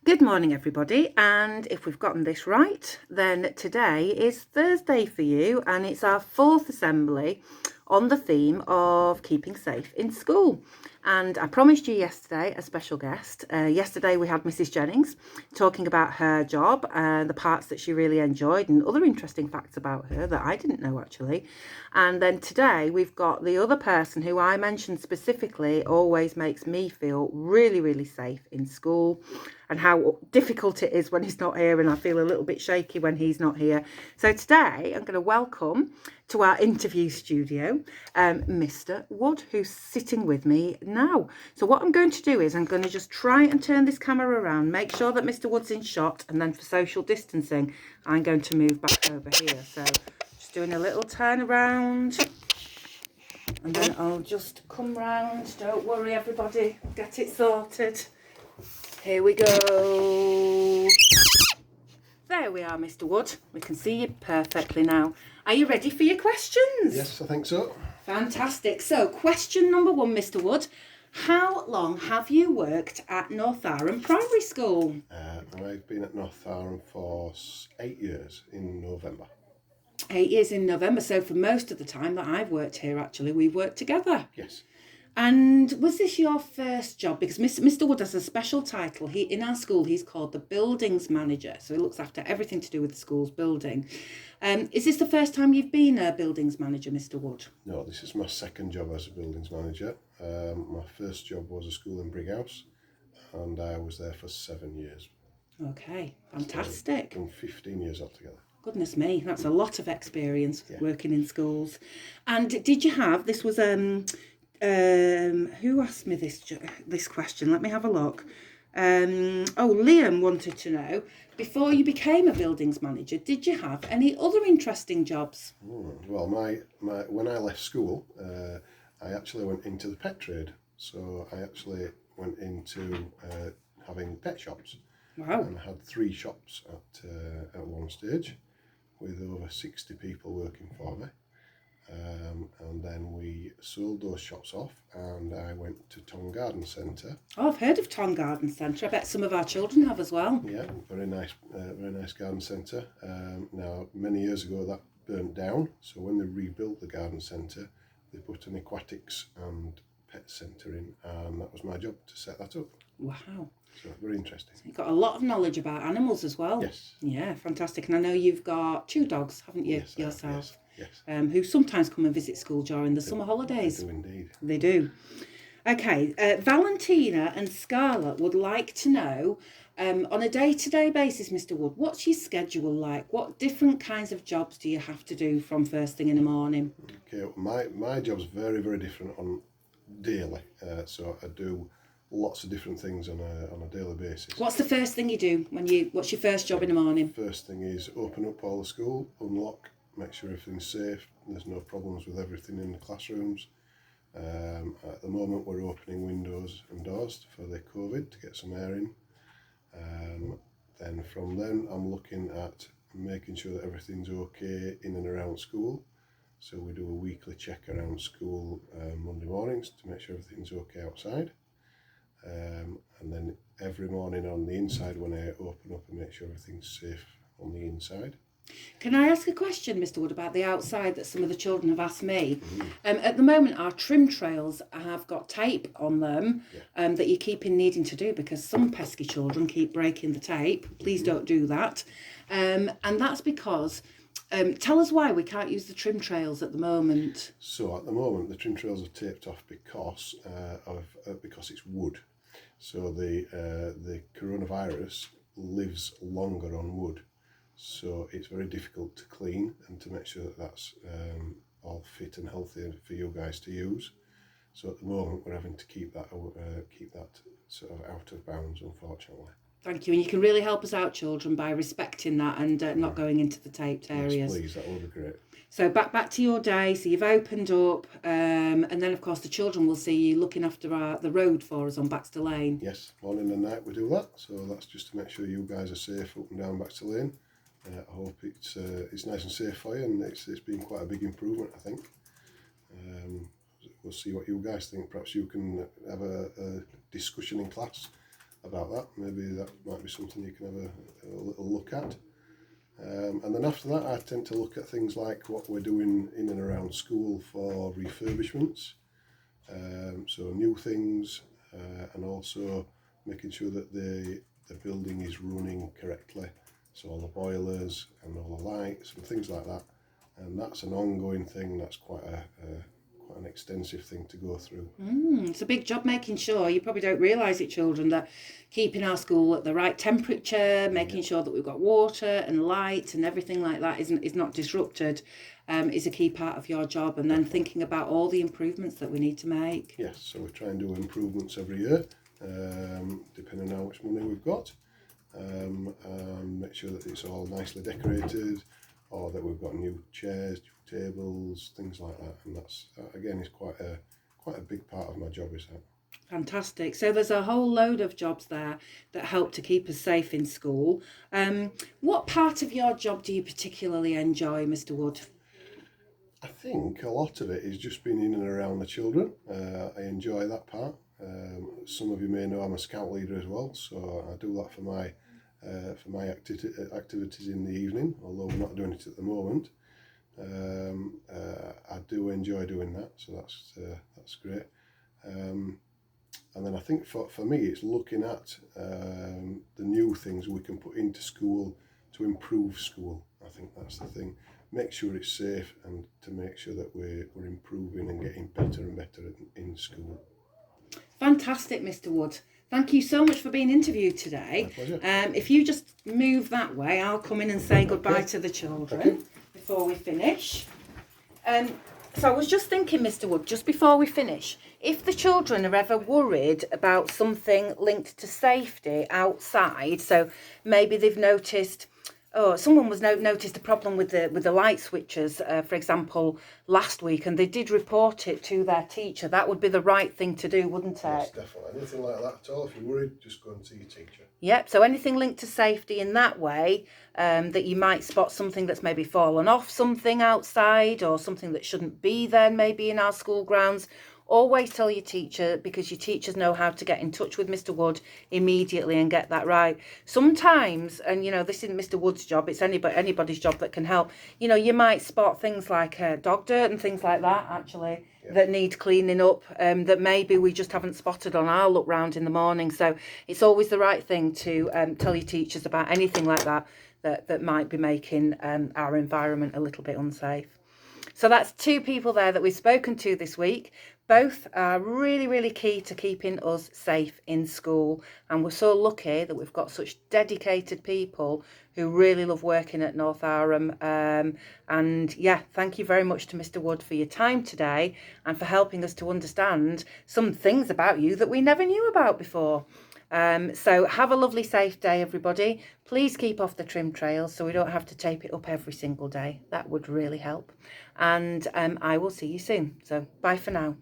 Good morning, everybody, and if we've gotten this right, then today is Thursday for you, and it's our fourth assembly on the theme of keeping safe in school. And I promised you yesterday a special guest. Yesterday we had Mrs. Jennings talking about her job and the parts that she really enjoyed and other interesting facts about her that I didn't know actually. And then today we've got the other person who I mentioned specifically always makes me feel really, really safe in school, and how difficult it is when he's not here, and I feel a little bit shaky when he's not here. So today I'm going to welcome to our interview studio Mr. Wood, who's sitting with me now. So what I'm going to do is I'm going to just try and turn this camera around, make sure that Mr. Wood's in shot, and then for social distancing I'm going to move back over here. So just doing a little turn around, and then I'll just come round. Don't worry everybody, get it sorted. Here we go. There we are, Mr. Wood. We can see you perfectly now. Are you ready for your questions? Yes, I think so. Fantastic. So, question number one, Mr. Wood. How long have you worked at Northowram Primary School? I've been at Northowram for 8 years in November. 8 years in November. So, for most of the time that I've worked here, actually, we've worked together. Yes. And was this your first job? Because Mr. Wood has a special title. In our school, he's called the buildings manager. So he looks after everything to do with the school's building. Is this the first time you've been a buildings manager, Mr. Wood? No, this is my second job as a buildings manager. My first job was a school in Brighouse, and I was there for 7 years. Okay, fantastic. So 15 years altogether. Goodness me, that's a lot of experience working in schools. And did you have, this was... who asked me this question? Let me have a look. Liam wanted to know, before you became a buildings manager, did you have any other interesting jobs? Well, when I left school, I actually went into the pet trade. So I actually went into having pet shops. Wow. And I had 3 shops at one stage with over 60 people working for me. And then we sold those shops off, and I went to Ton Garden Centre. Oh, I've heard of Ton Garden Centre. I bet some of our children have as well. Yeah, very nice garden centre. Now, many years ago that burnt down, so when they rebuilt the garden centre, they put an aquatics and pet centre in, and that was my job to set that up. Wow. So very interesting. You've got a lot of knowledge about animals as well. Yes. Yeah, fantastic. And I know you've got 2 dogs, haven't you, Yes, yourself? Yes. Who sometimes come and visit school during the summer holidays. They do indeed. They do. Okay, Valentina and Scarlett would like to know, on a day-to-day basis, Mr. Wood, what's your schedule like? What different kinds of jobs do you have to do from first thing in the morning? Okay, my job's very, very different on daily. So I do lots of different things on a daily basis. What's the first thing you do what's your first job in the morning? First thing is open up all the school, unlock, make sure everything's safe, there's no problems with everything in the classrooms. At the moment we're opening windows and doors for the COVID to get some air in. Then from then I'm looking at making sure that everything's okay in and around school. So we do a weekly check around school Monday mornings to make sure everything's okay outside. And then every morning on the inside when I open up and make sure everything's safe on the inside. Can I ask a question, Mr. Wood, about the outside that some of the children have asked me? At the moment, our trim trails have got tape on them that you keep needing to do because some pesky children keep breaking the tape. Please don't do that. And that's because, tell us why we can't use the trim trails at the moment. So at the moment, the trim trails are taped off because it's wood. So the coronavirus lives longer on wood. So it's very difficult to clean and to make sure that that's all fit and healthy for you guys to use. So at the moment we're having to keep that sort of out of bounds, unfortunately. Thank you, and you can really help us out, children, by respecting that and not going into the taped areas. Yes, please, that would be great. So back to your day. So you've opened up, and then of course the children will see you looking after the road for us on Baxter Lane. Yes, morning and night we do that. So that's just to make sure you guys are safe up and down Baxter Lane. I hope it's nice and safe for you, and it's been quite a big improvement, I think. We'll see what you guys think. Perhaps you can have a discussion in class about that. Maybe that might be something you can have a little look at. And then after that, I tend to look at things like what we're doing in and around school for refurbishments. So new things, and also making sure that the building is running correctly. So all the boilers and all the lights and things like that. And that's an ongoing thing. That's quite an extensive thing to go through. It's a big job making sure, you probably don't realise it, children, that keeping our school at the right temperature, making sure that we've got water and light and everything like that is not disrupted, is a key part of your job. And then thinking about all the improvements that we need to make. Yes, so we try and do improvements every year, depending on how much money we've got, and make sure that it's all nicely decorated, or that we've got new chairs, new tables, things like that. And that again is quite a big part of my job, is that. Fantastic. So there's a whole load of jobs there that help to keep us safe in school. What part of your job do you particularly enjoy, Mr. Wood? I think a lot of it is just being in and around the children. I enjoy that part. Some of you may know I'm a scout leader as well, so I do that for my activities in the evening, although we're not doing it at the moment. I do enjoy doing that, so that's great. And then I think for me it's looking at the new things we can put into school to improve school. I think that's the thing. Make sure it's safe, and to make sure that we're improving and getting better and better in school. Fantastic, Mr. Wood. Thank you so much for being interviewed today. My pleasure. If you just move that way, I'll come in and say goodbye to the children before we finish. So I was just thinking, Mr. Wood, just before we finish, if the children are ever worried about something linked to safety outside, so maybe they've noticed, someone was noticed a problem with the light switches, for example, last week, and they did report it to their teacher. That would be the right thing to do, wouldn't it? Yes, definitely. Anything like that at all, if you're worried, just go and see your teacher. Yep, so anything linked to safety in that way, that you might spot something that's maybe fallen off something outside, or something that shouldn't be there maybe in our school grounds, always tell your teacher, because your teachers know how to get in touch with Mr. Wood immediately and get that right. Sometimes, and this isn't Mr. Wood's job, it's anybody's job that can help, you might spot things like dog dirt and things like that, actually, that need cleaning up, that maybe we just haven't spotted on our look round in the morning. So it's always the right thing to tell your teachers about anything like that might be making our environment a little bit unsafe. So that's two people there that we've spoken to this week. Both are really, really key to keeping us safe in school. And we're so lucky that we've got such dedicated people who really love working at Northowram. And yeah, thank you very much to Mr. Wood for your time today and for helping us to understand some things about you that we never knew about before. So have a lovely, safe day, everybody. Please keep off the trim trails so we don't have to tape it up every single day. That would really help. And I will see you soon. So bye for now.